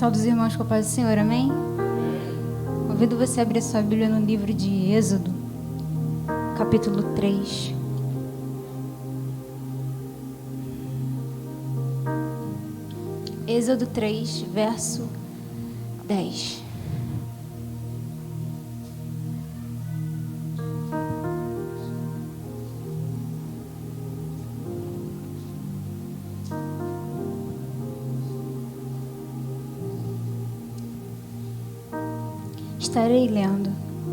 Saúde os irmãos com a paz do Senhor, amém? Convido você a abrir sua Bíblia no livro de Êxodo, capítulo 3. Êxodo 3, verso 10. Estarei lendo.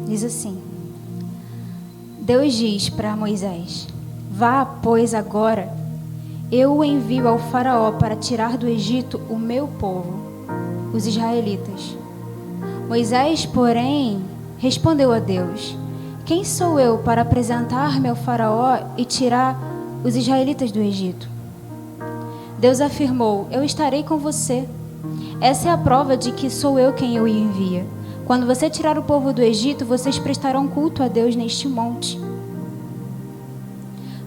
Diz assim: Deus diz para Moisés: Vá, pois, agora, eu o envio ao faraó para tirar do Egito o meu povo, os israelitas. Moisés, porém, respondeu a Deus: Quem sou eu para apresentar-me ao faraó e tirar os israelitas do Egito? Deus afirmou: Eu estarei com você. Essa é a prova de que sou eu quem o envia. Quando você tirar o povo do Egito, vocês prestarão culto a Deus neste monte.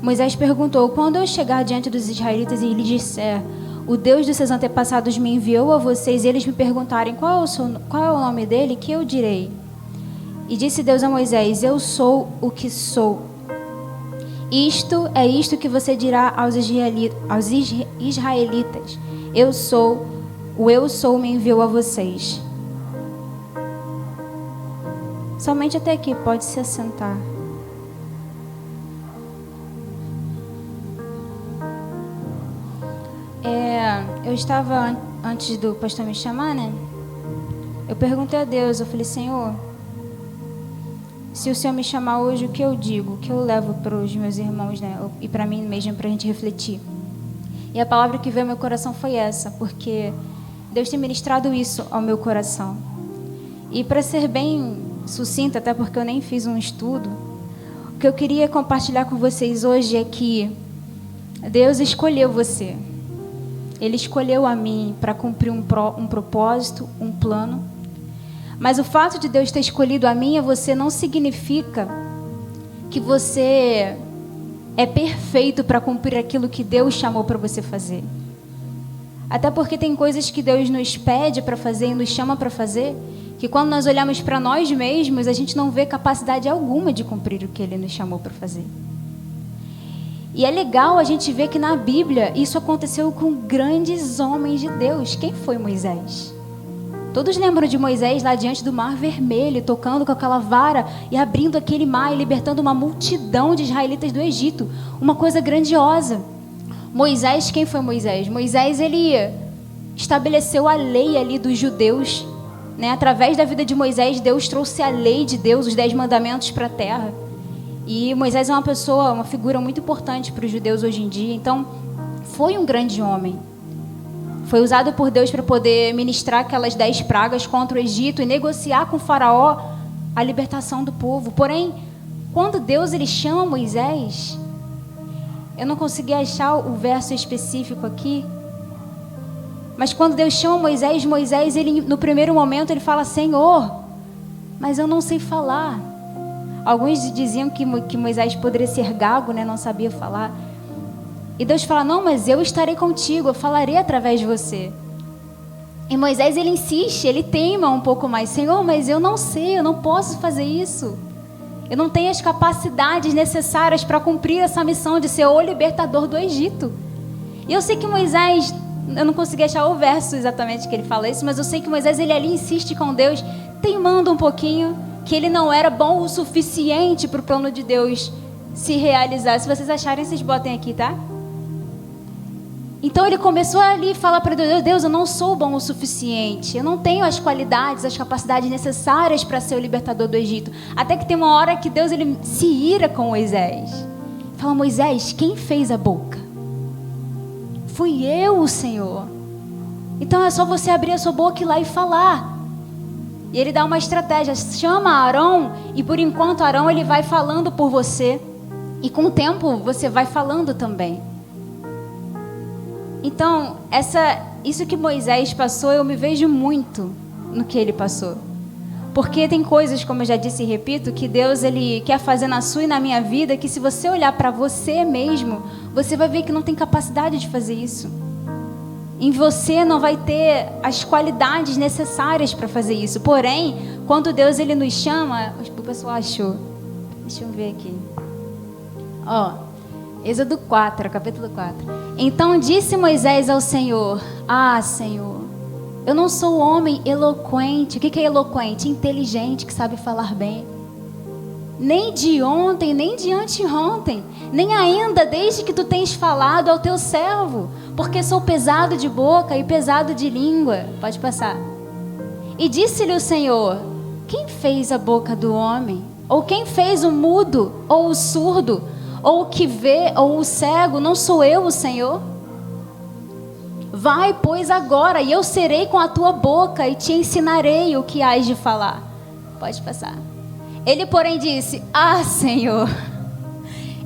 Moisés perguntou: Quando eu chegar diante dos israelitas e lhes disser: O Deus dos seus antepassados me enviou a vocês, e eles me perguntarem qual é o nome dele, que eu direi? E disse Deus a Moisés: Eu sou o que sou. Isto é isto que você dirá aos israelitas: Eu sou me enviou a vocês. Somente até aqui, pode se assentar. Eu estava, antes do pastor me chamar, né? Eu perguntei a Deus, eu falei: Senhor, se o Senhor me chamar hoje, o que eu digo? O que eu levo para os meus irmãos, né? E para mim mesmo, para a gente refletir. E a palavra que veio ao meu coração foi essa, porque Deus tem ministrado isso ao meu coração. E para ser bem sucinta, até porque eu nem fiz um estudo, o que eu queria compartilhar com vocês hoje é que Deus escolheu você. Ele escolheu a mim para cumprir um propósito, um plano. Mas o fato de Deus ter escolhido a mim e a você não significa que você é perfeito para cumprir aquilo que Deus chamou para você fazer. Até porque tem coisas que Deus nos pede para fazer e nos chama para fazer, que quando nós olhamos para nós mesmos, a gente não vê capacidade alguma de cumprir o que Ele nos chamou para fazer. E é legal a gente ver que na Bíblia isso aconteceu com grandes homens de Deus. Quem foi Moisés? Todos lembram de Moisés lá diante do Mar Vermelho, tocando com aquela vara e abrindo aquele mar e libertando uma multidão de israelitas do Egito. Uma coisa grandiosa. Moisés, quem foi Moisés? Moisés, ele estabeleceu a lei ali dos judeus, né? Através da vida de Moisés, Deus trouxe a lei de Deus, os 10 mandamentos para a terra. E Moisés é uma figura muito importante para os judeus hoje em dia. Então, foi um grande homem. Foi usado por Deus para poder ministrar aquelas 10 pragas contra o Egito e negociar com o faraó a libertação do povo. Porém, quando Deus ele chama Moisés, eu não consegui achar o verso específico aqui, mas quando Deus chama Moisés, ele, no primeiro momento, ele fala: Senhor, mas eu não sei falar. Alguns diziam que Moisés poderia ser gago, né? Não sabia falar. E Deus fala: não, mas eu estarei contigo, eu falarei através de você. E Moisés, ele insiste, ele teima um pouco mais: Senhor, mas eu não sei, eu não posso fazer isso. Eu não tenho as capacidades necessárias para cumprir essa missão de ser o libertador do Egito. E eu sei que Moisés, eu não consegui achar o verso exatamente que ele fala isso, mas eu sei que Moisés, ele ali insiste com Deus, teimando um pouquinho, que ele não era bom o suficiente para o plano de Deus se realizar. Se vocês acharem, vocês botem aqui, tá? Então ele começou ali a falar para Deus: Deus, eu não sou bom o suficiente, eu não tenho as qualidades, as capacidades necessárias para ser o libertador do Egito. Até que tem uma hora que Deus ele se ira com Moisés. Fala: Moisés, quem fez a boca? Fui eu, o Senhor. Então é só você abrir a sua boca e ir lá e falar. E ele dá uma estratégia: chama Arão, e por enquanto Arão ele vai falando por você, e com o tempo você vai falando também. Então, isso que Moisés passou, eu me vejo muito no que ele passou. Porque tem coisas, como eu já disse e repito, que Deus ele quer fazer na sua e na minha vida, que se você olhar para você mesmo, você vai ver que não tem capacidade de fazer isso. Em você não vai ter as qualidades necessárias para fazer isso. Porém, quando Deus ele nos chama, o pessoal achou. Deixa eu ver aqui. Ó, Êxodo 4, capítulo 4. Então disse Moisés ao Senhor: Ah, Senhor, eu não sou homem eloquente. O que é eloquente? Inteligente, que sabe falar bem. Nem de ontem, nem de anteontem, nem ainda desde que tu tens falado ao teu servo, porque sou pesado de boca e pesado de língua. Pode passar. E disse-lhe o Senhor: Quem fez a boca do homem? Ou quem fez o mudo, ou o surdo, ou o que vê, ou o cego? Não sou eu o Senhor? Vai, pois, agora, e eu serei com a tua boca e te ensinarei o que hás de falar. Pode passar. Ele, porém, disse: Ah, Senhor,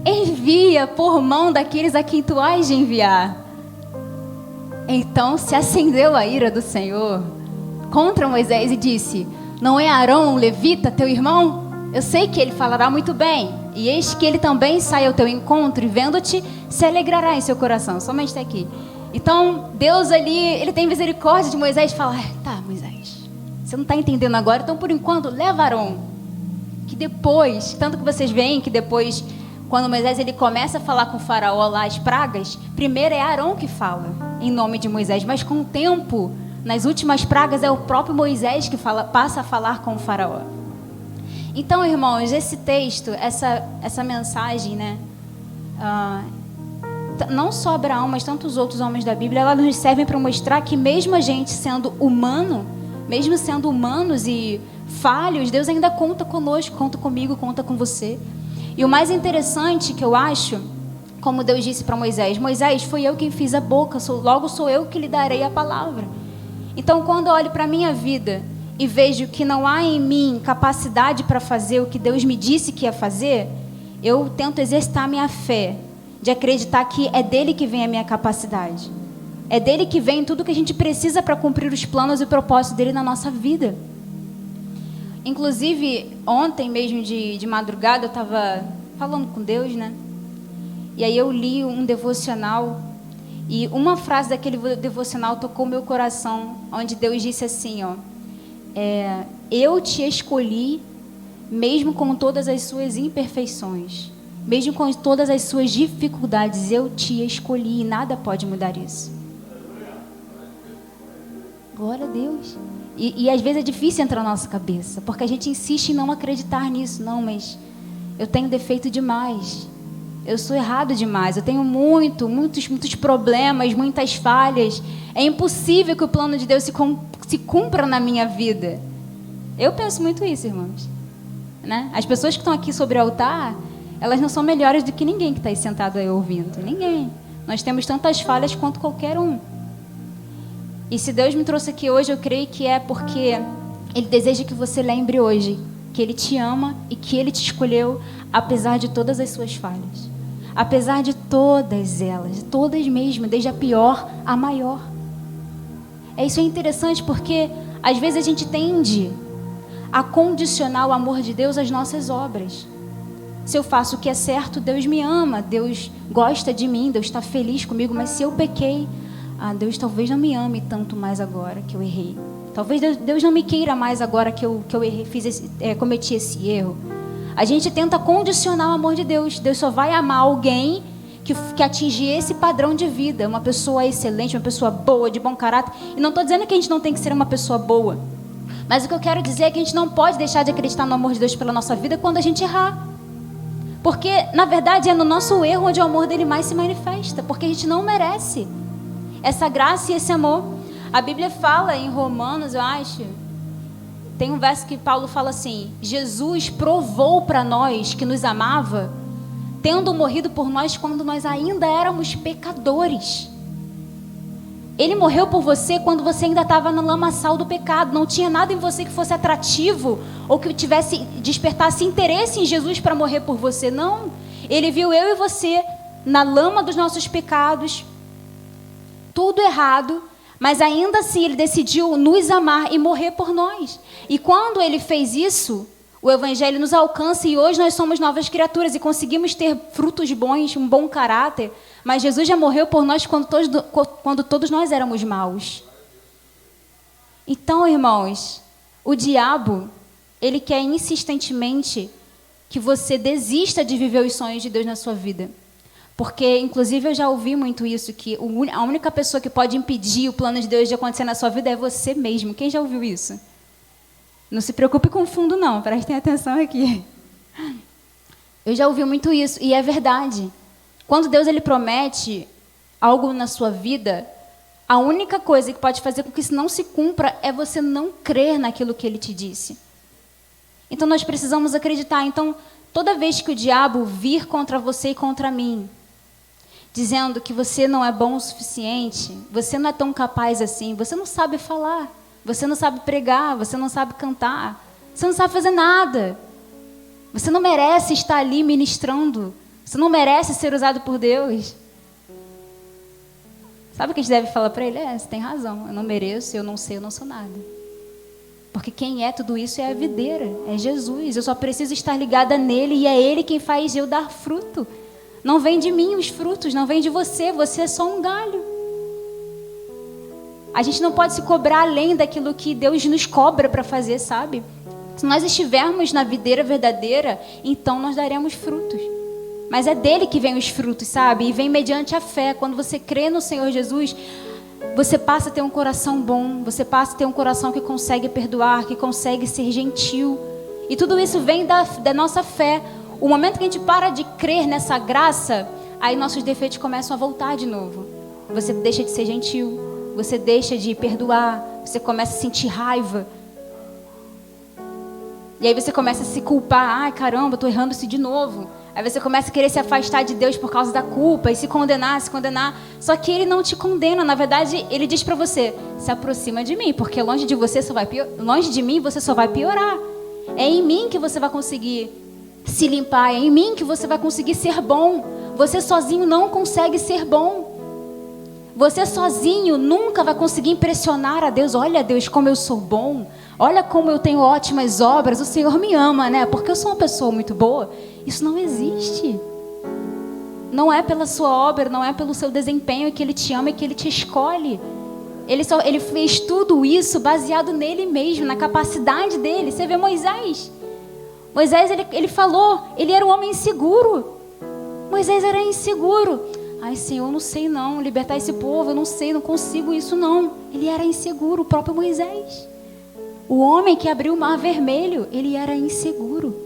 envia por mão daqueles a quem tu hás de enviar. Então se acendeu a ira do Senhor contra Moisés e disse: Não é Arão, levita, teu irmão? Eu sei que ele falará muito bem, e eis que ele também sai ao teu encontro, e vendo-te, se alegrará em seu coração. Somente até aqui. Então, Deus ali, ele tem misericórdia de Moisés e fala: Tá, Moisés, você não está entendendo agora, então por enquanto, leva Arão. Que depois, tanto que vocês veem que depois, quando Moisés ele começa a falar com o faraó lá as pragas, primeiro é Arão que fala em nome de Moisés, mas com o tempo, nas últimas pragas, é o próprio Moisés que passa a falar com o faraó. Então, irmãos, esse texto, essa mensagem, né, não só Abraão, mas tantos outros homens da Bíblia, elas nos servem para mostrar que mesmo a gente sendo humano, mesmo sendo humanos e falhos, Deus ainda conta conosco, conta comigo, conta com você. E o mais interessante que eu acho, como Deus disse para Moisés: Moisés, foi eu quem fiz a boca, logo sou eu que lhe darei a palavra. Então, quando eu olho para a minha vida e vejo que não há em mim capacidade para fazer o que Deus me disse que ia fazer, eu tento exercitar a minha fé, de acreditar que é dele que vem a minha capacidade. É dele que vem tudo que a gente precisa para cumprir os planos e propósitos dele na nossa vida. Inclusive, ontem mesmo de madrugada, eu estava falando com Deus, né? E aí eu li um devocional, e uma frase daquele devocional tocou meu coração, onde Deus disse assim, ó: eu te escolhi, mesmo com todas as suas imperfeições, mesmo com todas as suas dificuldades, eu te escolhi, e nada pode mudar isso. Glória a Deus. E às vezes é difícil entrar na nossa cabeça, porque a gente insiste em não acreditar nisso. Não, mas eu tenho defeito demais, eu sou errado demais, eu tenho muitos problemas, muitas falhas. É impossível que o plano de Deus se cumpra na minha vida. Eu penso muito isso, irmãos, né? As pessoas que estão aqui sobre o altar, elas não são melhores do que ninguém que está aí sentado aí ouvindo. Ninguém. Nós temos tantas falhas quanto qualquer um. E se Deus me trouxe aqui hoje, eu creio que é porque Ele deseja que você lembre hoje que Ele te ama e que Ele te escolheu, apesar de todas as suas falhas. Apesar de todas elas, todas mesmo, desde a pior à maior. Isso é interessante porque às vezes a gente tende a condicionar o amor de Deus às nossas obras. Se eu faço o que é certo, Deus me ama, Deus gosta de mim, Deus está feliz comigo, mas se eu pequei, Deus talvez não me ame tanto mais agora que eu errei. Talvez Deus não me queira mais agora que eu errei, cometi esse erro. A gente tenta condicionar o amor de Deus. Deus só vai amar alguém que atingir esse padrão de vida. Uma pessoa excelente, uma pessoa boa, de bom caráter. E não estou dizendo que a gente não tem que ser uma pessoa boa. Mas o que eu quero dizer é que a gente não pode deixar de acreditar no amor de Deus pela nossa vida quando a gente errar. Porque, na verdade, é no nosso erro onde o amor dele mais se manifesta. Porque a gente não merece essa graça e esse amor. A Bíblia fala em Romanos, eu acho, tem um verso que Paulo fala assim: Jesus provou para nós que nos amava, tendo morrido por nós quando nós ainda éramos pecadores. Ele morreu por você quando você ainda estava no lamaçal do pecado. Não tinha nada em você que fosse atrativo ou que despertasse interesse em Jesus para morrer por você. Não. Ele viu eu e você na lama dos nossos pecados, tudo errado, mas ainda assim Ele decidiu nos amar e morrer por nós. E quando Ele fez isso, o Evangelho nos alcança e hoje nós somos novas criaturas e conseguimos ter frutos bons, um bom caráter, Mas Jesus já morreu por nós quando todos nós éramos maus. Então, irmãos, o diabo, ele quer insistentemente que você desista de viver os sonhos de Deus na sua vida. Porque, inclusive, eu já ouvi muito isso, que a única pessoa que pode impedir o plano de Deus de acontecer na sua vida é você mesmo. Quem já ouviu isso? Não se preocupe com o fundo, não. Prestem atenção aqui. Eu já ouvi muito isso, e é verdade. Quando Deus ele promete algo na sua vida, a única coisa que pode fazer com que isso não se cumpra é você não crer naquilo que Ele te disse. Então, nós precisamos acreditar. Então, toda vez que o diabo vir contra você e contra mim, dizendo que você não é bom o suficiente, você não é tão capaz assim, você não sabe falar, você não sabe pregar, você não sabe cantar, você não sabe fazer nada, você não merece estar ali ministrando, você não merece ser usado por Deus. Sabe o que a gente deve falar para ele? Você tem razão, eu não mereço, eu não sei, eu não sou nada. Porque quem é tudo isso é a videira, é Jesus. Eu só preciso estar ligada nele e é ele quem faz eu dar fruto. Não vem de mim os frutos, não vem de você, você é só um galho. A gente não pode se cobrar além daquilo que Deus nos cobra para fazer, sabe? Se nós estivermos na videira verdadeira, então nós daremos frutos. Mas é dele que vem os frutos, sabe? E vem mediante a fé. Quando você crê no Senhor Jesus, você passa a ter um coração bom, você passa a ter um coração que consegue perdoar, que consegue ser gentil. E tudo isso vem da nossa fé. O momento que a gente para de crer nessa graça, aí nossos defeitos começam a voltar de novo. Você deixa de ser gentil, você deixa de perdoar, você começa a sentir raiva. E aí você começa a se culpar. Ai, caramba, estou errando isso de novo. Aí você começa a querer se afastar de Deus por causa da culpa e se condenar. Só que Ele não te condena. Na verdade, Ele diz para você, se aproxima de mim, porque longe de mim você só vai piorar. É em mim que você vai conseguir se limpar. É em mim que você vai conseguir ser bom. Você sozinho não consegue ser bom. Você sozinho nunca vai conseguir impressionar a Deus. Olha, Deus, como eu sou bom. Olha como eu tenho ótimas obras. O Senhor me ama, né? Porque eu sou uma pessoa muito boa. Isso não existe. Não é pela sua obra, não é pelo seu desempenho que Ele te ama e que Ele te escolhe. Ele fez tudo isso baseado nele mesmo, na capacidade dele. Você vê Moisés. Moisés, ele falou, ele era um homem inseguro. Moisés era inseguro. Ai, Senhor, eu não sei não, libertar esse povo, eu não sei, não consigo isso não. Ele era inseguro, o próprio Moisés. O homem que abriu o mar vermelho, ele era inseguro.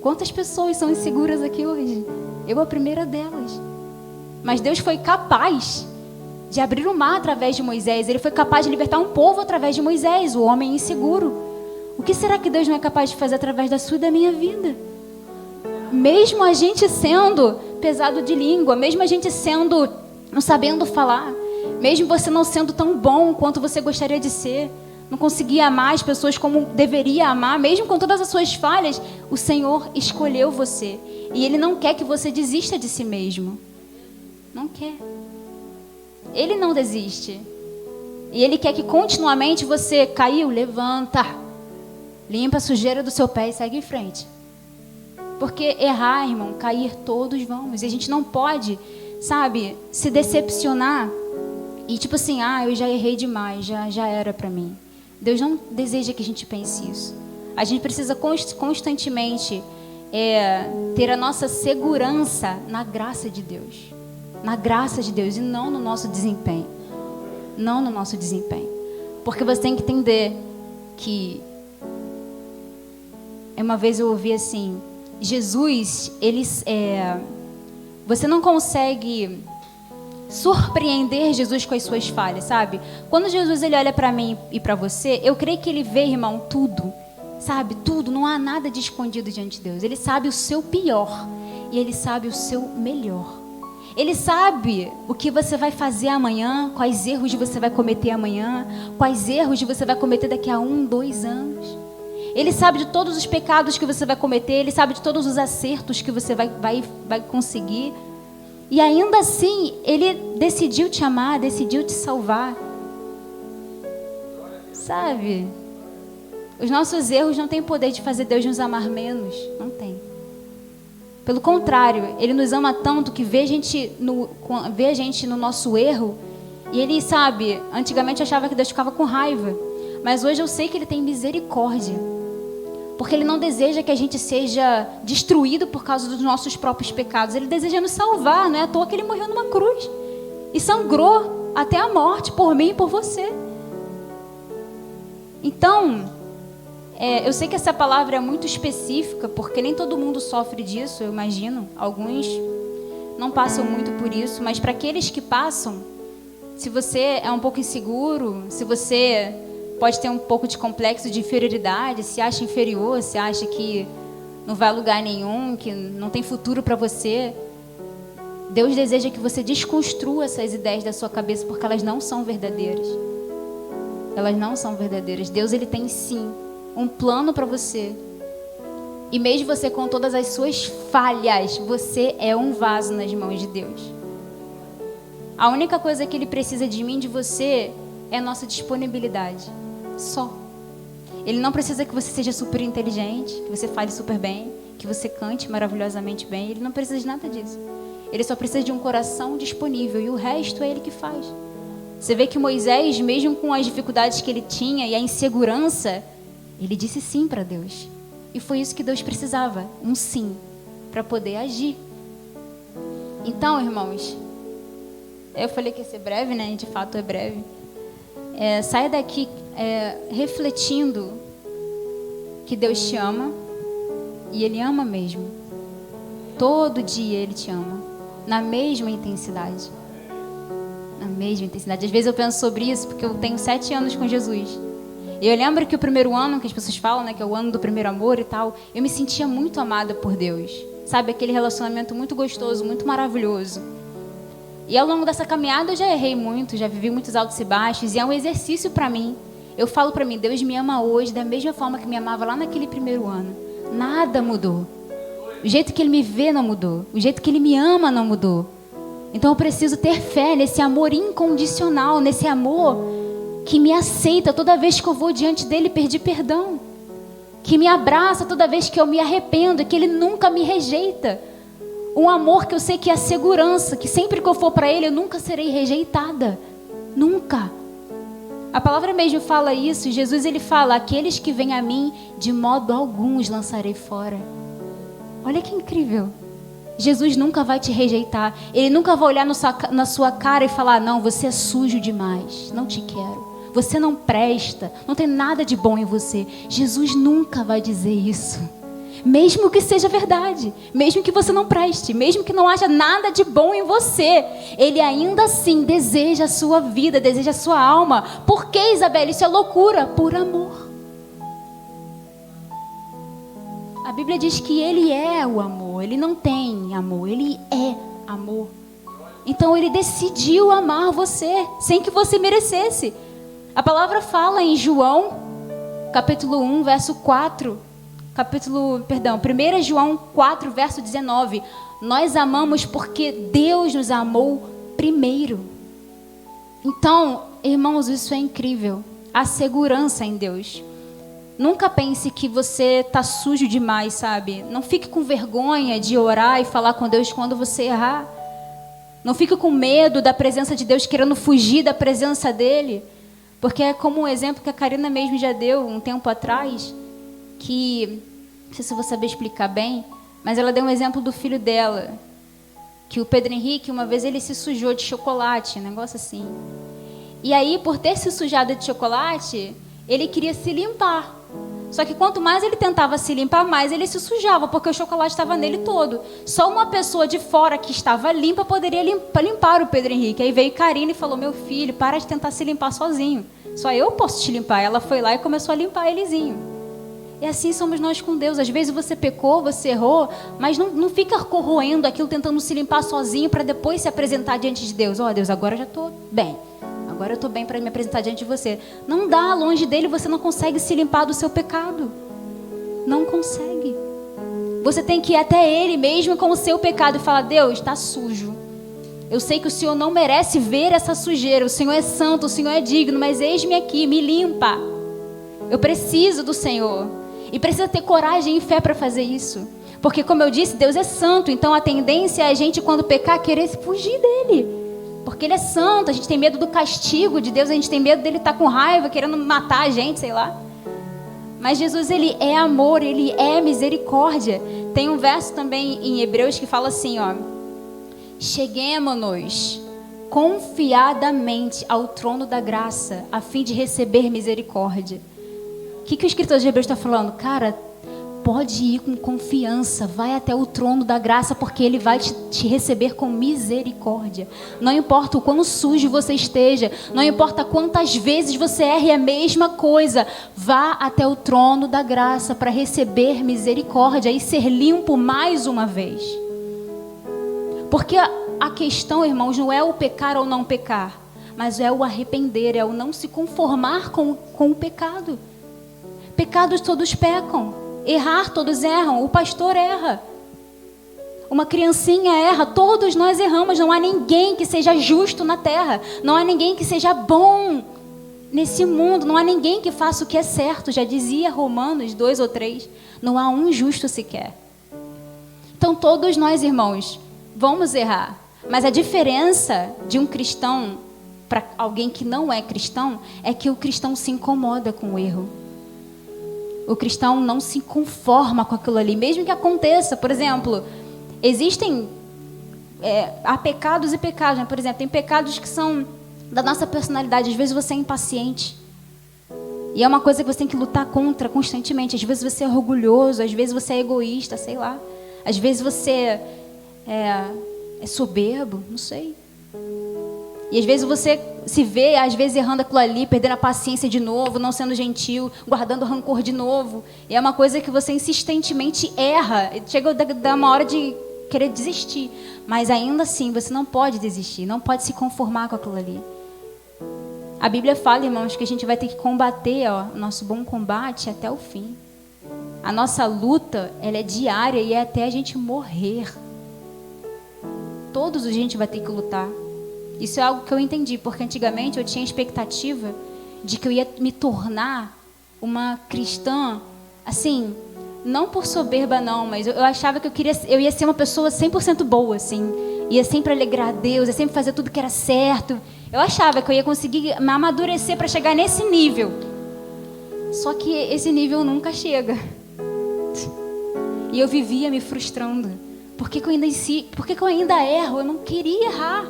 Quantas pessoas são inseguras aqui hoje? Eu a primeira delas. Mas Deus foi capaz de abrir o mar através de Moisés. Ele foi capaz de libertar um povo através de Moisés, o homem inseguro. O que será que Deus não é capaz de fazer através da sua e da minha vida? Mesmo a gente sendo pesado de língua, mesmo a gente sendo não sabendo falar, mesmo você não sendo tão bom quanto você gostaria de ser, não conseguia amar as pessoas como deveria amar, mesmo com todas as suas falhas, o Senhor escolheu você. E Ele não quer que você desista de si mesmo. Não quer. Ele não desiste. E Ele quer que continuamente você caiu, levanta, limpa a sujeira do seu pé e segue em frente. Porque errar, irmão, cair todos vamos. E a gente não pode, sabe, se decepcionar e tipo assim, eu já errei demais, já era pra mim. Deus não deseja que a gente pense isso. A gente precisa constantemente ter a nossa segurança na graça de Deus. Na graça de Deus e não no nosso desempenho. Não no nosso desempenho. Porque você tem que entender que... Uma vez eu ouvi assim... Jesus, você não consegue surpreender Jesus com as suas falhas, sabe? Quando Jesus ele olha para mim e para você, eu creio que Ele vê, irmão, tudo, sabe? Tudo, não há nada de escondido diante de Deus. Ele sabe o seu pior e Ele sabe o seu melhor. Ele sabe o que você vai fazer amanhã, quais erros você vai cometer amanhã, quais erros você vai cometer daqui a 1, 2 anos. Ele sabe de todos os pecados que você vai cometer, Ele sabe de todos os acertos que você vai conseguir. E ainda assim, Ele decidiu te amar, decidiu te salvar. Sabe? Os nossos erros não têm poder de fazer Deus nos amar menos. Não tem. Pelo contrário, Ele nos ama tanto que vê a gente no nosso erro. E Ele, sabe, antigamente eu achava que Deus ficava com raiva. Mas hoje eu sei que Ele tem misericórdia. Porque Ele não deseja que a gente seja destruído por causa dos nossos próprios pecados. Ele deseja nos salvar. Não é à toa que Ele morreu numa cruz. E sangrou até a morte por mim e por você. Então, eu sei que essa palavra é muito específica, porque nem todo mundo sofre disso, eu imagino. Alguns não passam muito por isso, mas para aqueles que passam, se você é um pouco inseguro, se você pode ter um pouco de complexo de inferioridade, se acha inferior, se acha que não vai a lugar nenhum, que não tem futuro para você, Deus deseja que você desconstrua essas ideias da sua cabeça, porque elas não são verdadeiras. Elas não são verdadeiras. Deus, Ele tem sim um plano para você. E mesmo você com todas as suas falhas, você é um vaso nas mãos de Deus. A única coisa que Ele precisa de mim, de você, é a nossa disponibilidade. Só. Ele não precisa que você seja super inteligente, que você fale super bem, que você cante maravilhosamente bem. Ele não precisa de nada disso. Ele só precisa de um coração disponível, e o resto é Ele que faz. Você vê que Moisés, mesmo com as dificuldades que ele tinha e a insegurança, ele disse sim para Deus. E foi isso que Deus precisava, um sim, para poder agir. Então, irmãos, eu falei que ia ser breve, né? De fato é breve. Saia daqui refletindo que Deus te ama, e Ele ama mesmo. Todo dia Ele te ama, na mesma intensidade. Na mesma intensidade. Às vezes eu penso sobre isso, porque eu tenho 7 anos com Jesus. E eu lembro que o primeiro ano, que as pessoas falam, né, que é o ano do primeiro amor e tal, eu me sentia muito amada por Deus. Sabe, aquele relacionamento muito gostoso, muito maravilhoso. E ao longo dessa caminhada eu já errei muito, já vivi muitos altos e baixos, e é um exercício para mim. Eu falo para mim, Deus me ama hoje da mesma forma que me amava lá naquele primeiro ano. Nada mudou. O jeito que Ele me vê não mudou. O jeito que Ele me ama não mudou. Então eu preciso ter fé nesse amor incondicional, nesse amor que me aceita toda vez que eu vou diante dEle pedir perdão, que me abraça toda vez que eu me arrependo, que Ele nunca me rejeita. Um amor que eu sei que é a segurança, que sempre que eu for para Ele eu nunca serei rejeitada. Nunca. A palavra mesmo fala isso. Jesus, Ele fala, aqueles que vêm a mim, de modo algum os lançarei fora. Olha que incrível. Jesus nunca vai te rejeitar. Ele nunca vai olhar na sua cara e falar, não, você é sujo demais, não te quero, você não presta, não tem nada de bom em você. Jesus nunca vai dizer isso. Mesmo que seja verdade, mesmo que você não preste, mesmo que não haja nada de bom em você, Ele ainda assim deseja a sua vida, deseja a sua alma. Por que, Isabela? Isso é loucura. Por amor. A Bíblia diz que Ele é o amor. Ele não tem amor, Ele é amor. Então Ele decidiu amar você sem que você merecesse. A palavra fala em João, capítulo 1, verso 4. 1 João 4, verso 19. Nós amamos porque Deus nos amou primeiro. Então, irmãos, isso é incrível. A segurança em Deus. Nunca pense que você está sujo demais, sabe? Não fique com vergonha de orar e falar com Deus quando você errar. Não fique com medo da presença de Deus, querendo fugir da presença dEle. Porque é como um exemplo que a Karina mesmo já deu um tempo atrás, que, não sei se eu vou saber explicar bem, mas ela deu um exemplo do filho dela, que o Pedro Henrique, uma vez ele se sujou de chocolate, um negócio assim. E aí, por ter se sujado de chocolate, ele queria se limpar. Só que quanto mais ele tentava se limpar, mais ele se sujava, porque o chocolate estava nele todo. Só uma pessoa de fora que estava limpa poderia limpar o Pedro Henrique. Aí veio Karina e falou, meu filho, para de tentar se limpar sozinho. Só eu posso te limpar. Ela foi lá e começou a limpar elezinho. E assim somos nós com Deus. Às vezes você pecou, você errou, mas não fica corroendo aquilo, tentando se limpar sozinho para depois se apresentar diante de Deus. Ó, Deus, agora eu já estou bem. Agora eu estou bem para me apresentar diante de você. Não dá, longe dele você não consegue se limpar do seu pecado. Não consegue. Você tem que ir até ele mesmo com o seu pecado e falar, Deus, está sujo. Eu sei que o Senhor não merece ver essa sujeira. O Senhor é santo, o Senhor é digno, mas eis-me aqui, me limpa. Eu preciso do Senhor. E precisa ter coragem e fé para fazer isso. Porque, como eu disse, Deus é santo. Então, a tendência é a gente, quando pecar, querer fugir dele. Porque ele é santo. A gente tem medo do castigo de Deus. A gente tem medo dele estar com raiva, querendo matar a gente, sei lá. Mas Jesus, ele é amor, ele é misericórdia. Tem um verso também em Hebreus que fala assim, ó: cheguemo-nos confiadamente ao trono da graça, a fim de receber misericórdia. O que o escritor de Hebreus está falando? Cara, pode ir com confiança, vai até o trono da graça, porque ele vai te receber com misericórdia. Não importa o quão sujo você esteja, não importa quantas vezes você erre a mesma coisa, vá até o trono da graça para receber misericórdia e ser limpo mais uma vez. Porque a questão, irmãos, não é o pecar ou não pecar, mas é o arrepender, é o não se conformar com o pecado. Pecados todos pecam. Errar, todos erram. O pastor erra. Uma criancinha erra. Todos nós erramos. Não há ninguém que seja justo na terra. Não há ninguém que seja bom nesse mundo. Não há ninguém que faça o que é certo. Já dizia Romanos 2 ou 3. Não há um justo sequer. Então todos nós, irmãos, vamos errar. Mas a diferença de um cristão para alguém que não é cristão é que o cristão se incomoda com o erro. O cristão não se conforma com aquilo ali, mesmo que aconteça. Por exemplo, existem há pecados e pecados, né? Por exemplo, tem pecados que são da nossa personalidade. Às vezes você é impaciente e é uma coisa que você tem que lutar contra constantemente. Às vezes você é orgulhoso, às vezes você é egoísta, sei lá. Às vezes você é soberbo, não sei. E às vezes você se vê, às vezes errando aquilo ali, perdendo a paciência de novo, não sendo gentil, guardando rancor de novo. E é uma coisa que você insistentemente erra. Chega a dar uma hora de querer desistir. Mas ainda assim, você não pode desistir, não pode se conformar com aquilo ali. A Bíblia fala, irmãos, que a gente vai ter que combater o nosso bom combate até o fim. A nossa luta, ela é diária e é até a gente morrer. Todos os dias a gente vai ter que lutar. Isso é algo que eu entendi, porque antigamente eu tinha expectativa de que eu ia me tornar uma cristã, assim, não por soberba não, mas eu achava que eu ia ser uma pessoa 100% boa, assim, ia sempre alegrar a Deus, ia sempre fazer tudo que era certo. Eu achava que eu ia conseguir me amadurecer para chegar nesse nível. Só que esse nível nunca chega. E eu vivia me frustrando. Por que eu ainda erro? Eu não queria errar.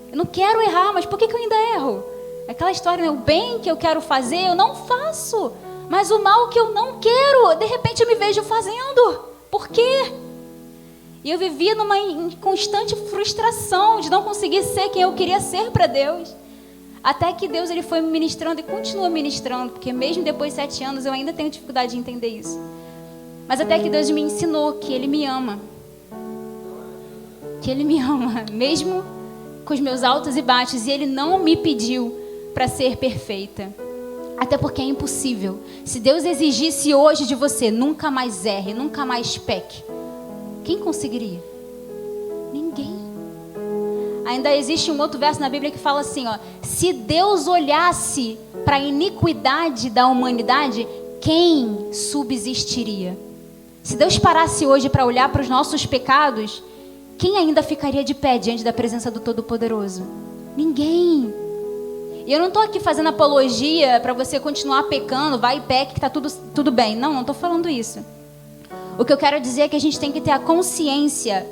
Eu não quero errar, mas por que eu ainda erro? Aquela história, né? O bem que eu quero fazer, eu não faço. Mas o mal que eu não quero, de repente eu me vejo fazendo. Por quê? E eu vivia numa constante frustração de não conseguir ser quem eu queria ser para Deus. Até que Deus ele foi me ministrando e continua ministrando, porque mesmo depois de 7 anos eu ainda tenho dificuldade de entender isso. Mas até que Deus me ensinou que Ele me ama. Que Ele me ama, mesmo com os meus altos e baixos, e Ele não me pediu para ser perfeita. Até porque é impossível. Se Deus exigisse hoje de você, nunca mais erre, nunca mais peque, quem conseguiria? Ninguém. Ainda existe um outro verso na Bíblia que fala assim, ó: se Deus olhasse para a iniquidade da humanidade, quem subsistiria? Se Deus parasse hoje para olhar para os nossos pecados, quem ainda ficaria de pé diante da presença do Todo-Poderoso? Ninguém. E eu não estou aqui fazendo apologia para você continuar pecando, vai e peque que está tudo bem. Não estou falando isso. O que eu quero dizer é que a gente tem que ter a consciência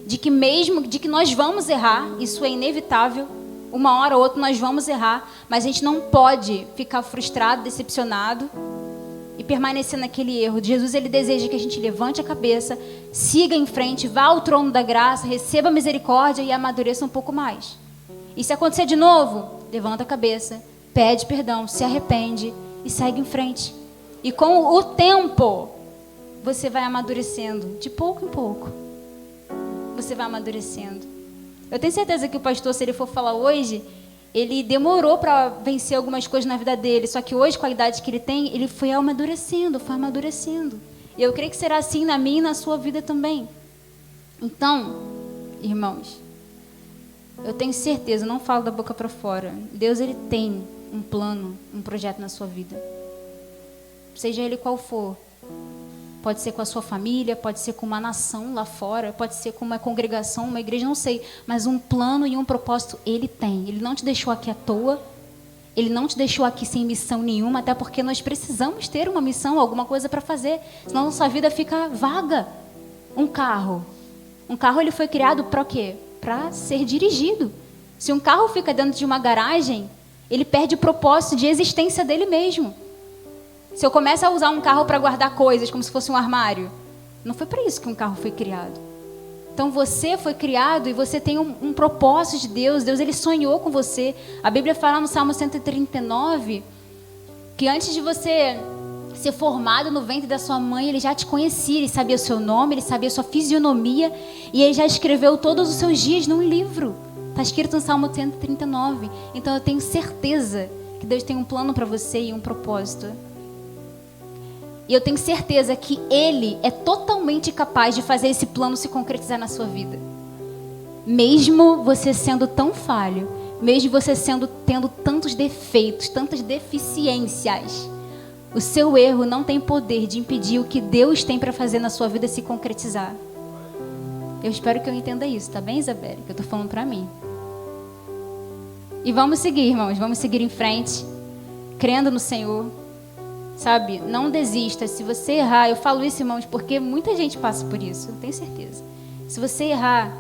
de que nós vamos errar, isso é inevitável. Uma hora ou outra nós vamos errar, mas a gente não pode ficar frustrado, decepcionado e permanecer naquele erro. Jesus, ele deseja que a gente levante a cabeça, siga em frente, vá ao trono da graça, receba misericórdia e amadureça um pouco mais. E se acontecer de novo, levanta a cabeça, pede perdão, se arrepende e segue em frente. E com o tempo, você vai amadurecendo, de pouco em pouco. Você vai amadurecendo. Eu tenho certeza que o pastor, se ele for falar hoje, ele demorou para vencer algumas coisas na vida dele, só que hoje, com a idade que ele tem, ele foi amadurecendo. E eu creio que será assim na minha e na sua vida também. Então, irmãos, eu tenho certeza, não falo da boca para fora, Deus ele tem um plano, um projeto na sua vida. Seja ele qual for. pode ser com a sua família, pode ser com uma nação lá fora, pode ser com uma congregação, uma igreja, não sei, mas um plano e um propósito Ele tem. Ele não te deixou aqui à toa, Ele não te deixou aqui sem missão nenhuma, até porque nós precisamos ter uma missão, alguma coisa para fazer, senão nossa vida fica vaga. Um carro ele foi criado para o quê? Para ser dirigido. Se um carro fica dentro de uma garagem, ele perde o propósito de existência dele mesmo. Se eu começo a usar um carro para guardar coisas, como se fosse um armário, não foi para isso que um carro foi criado. Então você foi criado e você tem um propósito de Deus. Deus, Ele sonhou com você. A Bíblia fala no Salmo 139 que antes de você ser formado no ventre da sua mãe, Ele já te conhecia, Ele sabia o seu nome, Ele sabia a sua fisionomia e Ele já escreveu todos os seus dias num livro. Está escrito no Salmo 139. Então eu tenho certeza que Deus tem um plano para você e um propósito. E eu tenho certeza que Ele é totalmente capaz de fazer esse plano se concretizar na sua vida. Mesmo você sendo tão falho, mesmo você tendo tantos defeitos, tantas deficiências, o seu erro não tem poder de impedir o que Deus tem para fazer na sua vida se concretizar. Eu espero que eu entenda isso, tá bem, Isabelle? Que eu estou falando para mim. E vamos seguir, irmãos, vamos seguir em frente, crendo no Senhor. Sabe, não desista. Se você errar, eu falo isso, irmãos, porque muita gente passa por isso, eu tenho certeza. Se você errar,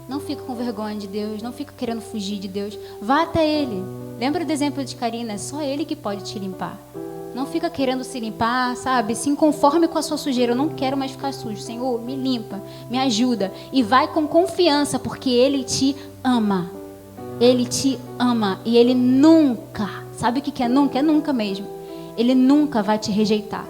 não fica com vergonha de Deus, não fica querendo fugir de Deus. Vá até Ele. Lembra do exemplo de Karina? É só Ele que pode te limpar. Não fica querendo se limpar, sabe? Se conforme com a sua sujeira. Eu não quero mais ficar sujo. Senhor, me limpa, me ajuda. E vai com confiança, porque Ele te ama. Ele te ama. E Ele nunca, sabe o que é nunca? É nunca mesmo. Ele nunca vai te rejeitar.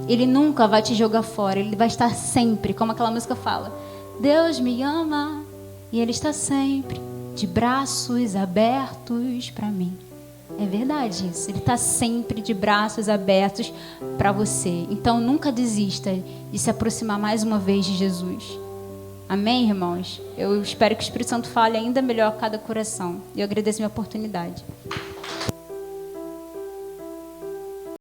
Ele nunca vai te jogar fora. Ele vai estar sempre, como aquela música fala, Deus me ama e Ele está sempre de braços abertos para mim. É verdade isso. Ele está sempre de braços abertos para você. Então nunca desista de se aproximar mais uma vez de Jesus. Amém, irmãos? Eu espero que o Espírito Santo fale ainda melhor a cada coração. E eu agradeço a minha oportunidade.